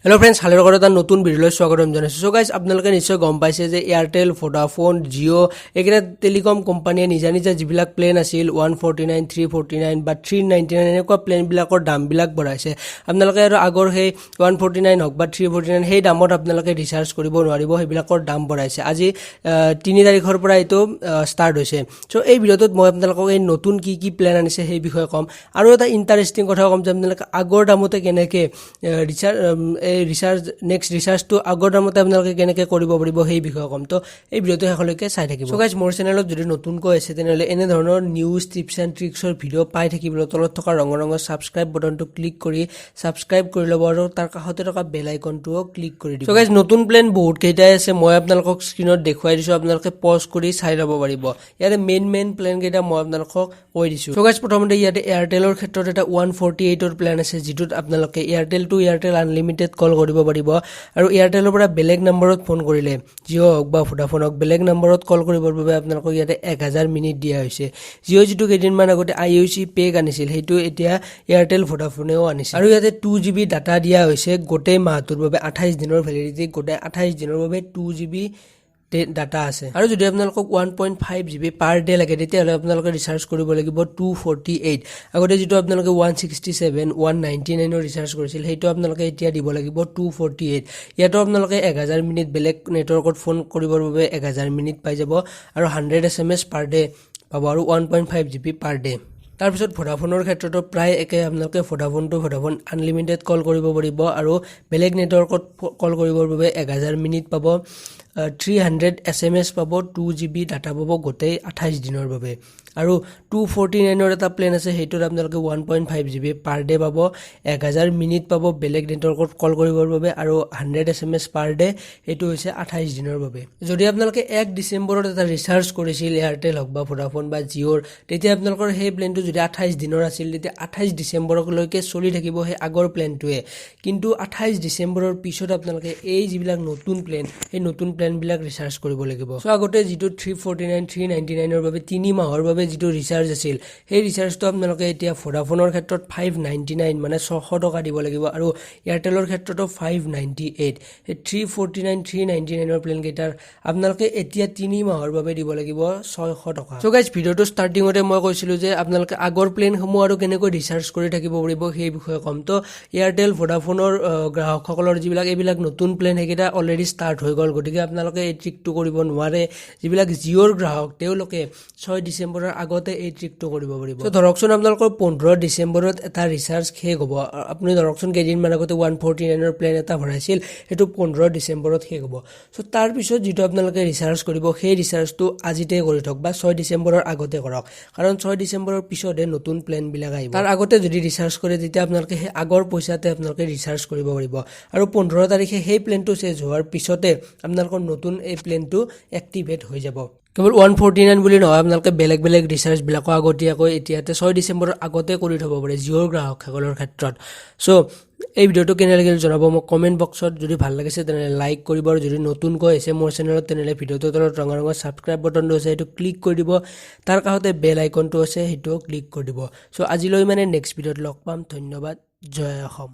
Hello friends, Haloi Tech এটা নতুন ভিডিওলৈ স্বাগতম জনাইছো। সো গাইস আপোনালোকে নিশ্চয় গম পাইছে যে Airtel Vodafone Jio একেটা টেলিকম কোম্পানীয়ে নিজা যিবিলাক প্লেন আছিল 149 349 বা 399 এনেকুৱা প্লেন বিলাকৰ দাম বিলাক বঢ়াইছে। আপোনালোকে আৰু আগৰ সেই 149 হক বা 349 সেই দামত আপোনালোকে ৰিচাৰ্জ কৰিব নোৱাৰিব, সেইবিলাকৰ দাম বঢ়াইছে। আজি 3 তাৰিখৰ পৰা এটো ষ্টাৰ্ট হৈছে। সো এই ভিডিওটোত মই আপোনালোকক এই নতুন কি প্লেন আনিছে সেই বিষয়ে কম, আৰু এটা ইন্টাৰেষ্টিং কথা কম যে আপোনালোকে আগৰ দামতে কেনেকে ৰিচাৰ্জ নেক্সট ৰিচাৰ্জটো আগৰ দামতে আপোনালোকে কেনেকে কৰিব পাৰিব সেই বিষয়ে কম। তো এই ভিডিওটো শেষলৈকে চাই থাকিব। সো গাইস মোৰ চেনেলত যদি নতুনকৈ আছে তেনেহলে এনে ধৰণৰ নিউজ টিপছ এণ্ড ট্ৰিক্সৰ ভিডিও পাই থাকিবলৈ তলত থকা ৰঙৰ সাবস্ক্ৰাইব বাটনটো ক্লিক কৰি সাবস্ক্ৰাইব কৰি ল'ব আৰু তাৰ কাষতে থকা বেল আইকনটোও ক্লিক কৰি দিব। সো গাইস নতুন প্লেন বহুত কেইটাই আছে, মই আপোনালোকক স্ক্ৰিনত দেখুৱাই দিছো, আপোনালোকে পজ কৰি চাই ল'ব পাৰিব। ইয়াতে মেইন প্লেন কেইটা মই আপোনালোকক কৈ দিছো। সো গাইস প্ৰথমতে ইয়াতে এয়াৰটেলৰ ক্ষেত্ৰত এটা 148ৰ প্লেন আছে, যিটোত আপোনালোকে এয়াৰটেল টু এয়াৰটেল আনলিমিটেড কল কৰিব পাৰিব, আৰু এয়াৰটেলৰ পৰা বেলেগ নম্বৰত ফোন কৰিলে জিঅ' হওক বা ভোডাফোন হওক বেলেগ নম্বৰত কল কৰিবৰ বাবে আপোনালোকক ইয়াতে 1000 মিনিট দিয়া হৈছে। জিঅ' যিটো কেইদিনমান আগতে IUC পেক আনিছিল সেইটো এতিয়া এয়াৰটেল ভোডাফোনেও আনিছে, আৰু ইয়াতে 2GB ডাটা দিয়া হৈছে গোটেই মাহটোৰ বাবে। 28 দিনৰ ভ্যালিডিটি, গোটেই 28 দিনৰ বাবে 2GB ডাটা আছে। আৰু যদি আপোনালোকক 1.5GB পাৰ ডে লাগে তেতিয়াহ'লে আপোনালোকে ৰিচাৰ্জ কৰিব লাগিব 248। আগতে যিটো আপোনালোকে 167 199ৰ ৰিচাৰ্জ কৰিছিল সেইটো আপোনালোকে এতিয়া দিব লাগিব 248। ইয়াতো আপোনালোকে 1000 মিনিট বেলেগ নেটৱৰ্কত ফোন কৰিবৰ বাবে 1000 মিনিট পাই যাব, আৰু 100 SMS পাৰ ডে পাব, আৰু 1.5GB পাৰ ডে। তাৰপিছত ভোডাফোনৰ ক্ষেত্ৰতো প্ৰায় একে, আপোনালোকে ভোডাফোন টু ভোডাফোন আনলিমিটেড কল কৰিব পাৰিব, আৰু বেলেগ নেটৱৰ্কত কল কৰিবৰ বাবে 1000 মিনিট পাব, 300 SMS পাব, 2GB ডাটা পাব গোটেই 28 দিনৰ বাবে। আৰু 249ৰ এটা প্লেন আছে, সেইটোত আপোনালোকে 1.5GB পাৰ ডে পাব, 1000 মিনিট পাব বেলেগ নেটৱৰ্কত কল কৰিবৰ বাবে, আৰু 100 SMS পাৰ ডে, এইটো হৈছে 28 দিনৰ বাবে। যদি আপোনালোকে 1 ডিচেম্বৰত এটা ৰিচাৰ্জ কৰিছিল এয়াৰটেল হওক বা ভোডাফোন বা জিঅ'ৰ, তেতিয়া আপোনালোকৰ সেই প্লেনটো যদি 28 দিনৰ আছিল তেতিয়া 28 ডিচেম্বৰলৈকে চলি থাকিব সেই আগৰ প্লেনটোৱে। কিন্তু 28 ডিচেম্বৰৰ পিছত আপোনালোকে এই যিবিলাক নতুন প্লেন, সেই নতুন প্লেনবিলাক ৰিচাৰ্জ কৰিব লাগিব। সো আগতে যিটো 349 399ৰ বাবে 3 মাহৰ বাবে যিটো ৰিচাৰ্জ আছিল, সেই ৰিচাৰ্জটো আপোনালোকে এতিয়া ভোডাফোনৰ ক্ষেত্ৰত 599 মানে 600 টকা দিব লাগিব, আৰু এয়াৰটেলৰ ক্ষেত্ৰতো 598। সেই 349 399ৰ প্লেন কেইটাৰ আপোনালোকে এতিয়া 3 মাহৰ বাবে দিব লাগিব 600 টকা। সো গাইস ভিডিওটো ষ্টাৰ্টিঙতে মই কৈছিলো যে আপোনালোকে আগৰ প্লেনসমূহ আৰু কেনেকৈ ৰিচাৰ্জ কৰি থাকিব পাৰিব সেই বিষয়ে কম। তো এয়াৰটেল ভোডাফোনৰ গ্ৰাহকসকলৰ যিবিলাক এইবিলাক নতুন প্লেন সেইকেইটা অলৰেডি ষ্টাৰ্ট হৈ গ'ল, গতিকে আপোনালোকে এই ট্ৰিকটো কৰিব নোৱাৰে। যিবিলাক জিঅ'ৰ গ্ৰাহক তেওঁলোকে 6 ডিচেম্বৰৰ আগতে এই ট্ৰিকটো কৰিব পাৰিব। তো ধৰকচোন আপোনালোকৰ 15 ডিচেম্বৰত এটা ৰিচাৰ্জ শেষ হ'ব, আপুনি ধৰকচোন কেইদিনমান আগতে 149ৰ প্লেন এটা ভৰাইছিল, সেইটো 15 ডিচেম্বৰত শেষ হ'ব। চ' তাৰপিছত যিটো আপোনালোকে ৰিচাৰ্জ কৰিব সেই ৰিচাৰ্জটো আজিতে কৰি থওক বা 6 ডিচেম্বৰৰ আগতে কৰক, কাৰণ 6 ডিচেম্বৰৰ পিছতহে নতুন প্লেনবিলাক আহিব। তাৰ আগতে যদি ৰিচাৰ্জ কৰে তেতিয়া আপোনালোকে সেই আগৰ পইচাতে আপোনালোকে ৰিচাৰ্জ কৰিব পাৰিব, আৰু 15 তাৰিখে সেই প্লেনটো চেঞ্জ হোৱাৰ পিছতে আপোনালোকৰ নতুন এই প্লেনটো এক্টিভেট হৈ যাব। কেৱল 149 বুলি নহয়, আপোনালোকে বেলেগ ৰিচাৰ্জবিলাকো আগতীয়াকৈ এতিয়াতে 6 ডিচেম্বৰৰ আগতে কৰি থ'ব পাৰে জিঅ'ৰ গ্ৰাহকসকলৰ ক্ষেত্ৰত। চ' এই ভিডিওটো কেনে লাগিল জনাব মোক কমেণ্ট বক্সত। যদি ভাল লাগিছে তেনেহ'লে লাইক কৰিব, আৰু যদি নতুনকৈ আছে মোৰ চেনেলত তেনেহ'লে ভিডিওটোৰ তলত ৰঙৰ ছাবস্ক্ৰাইব বাটনটো আছে সেইটো ক্লিক কৰি দিব, তাৰ কাষতে বেল আইকনটো আছে সেইটোও ক্লিক কৰি দিব। চ' আজিলৈ মানে নেক্সট ভিডিঅ'ত লগ পাম। ধন্যবাদ। জয় অসম।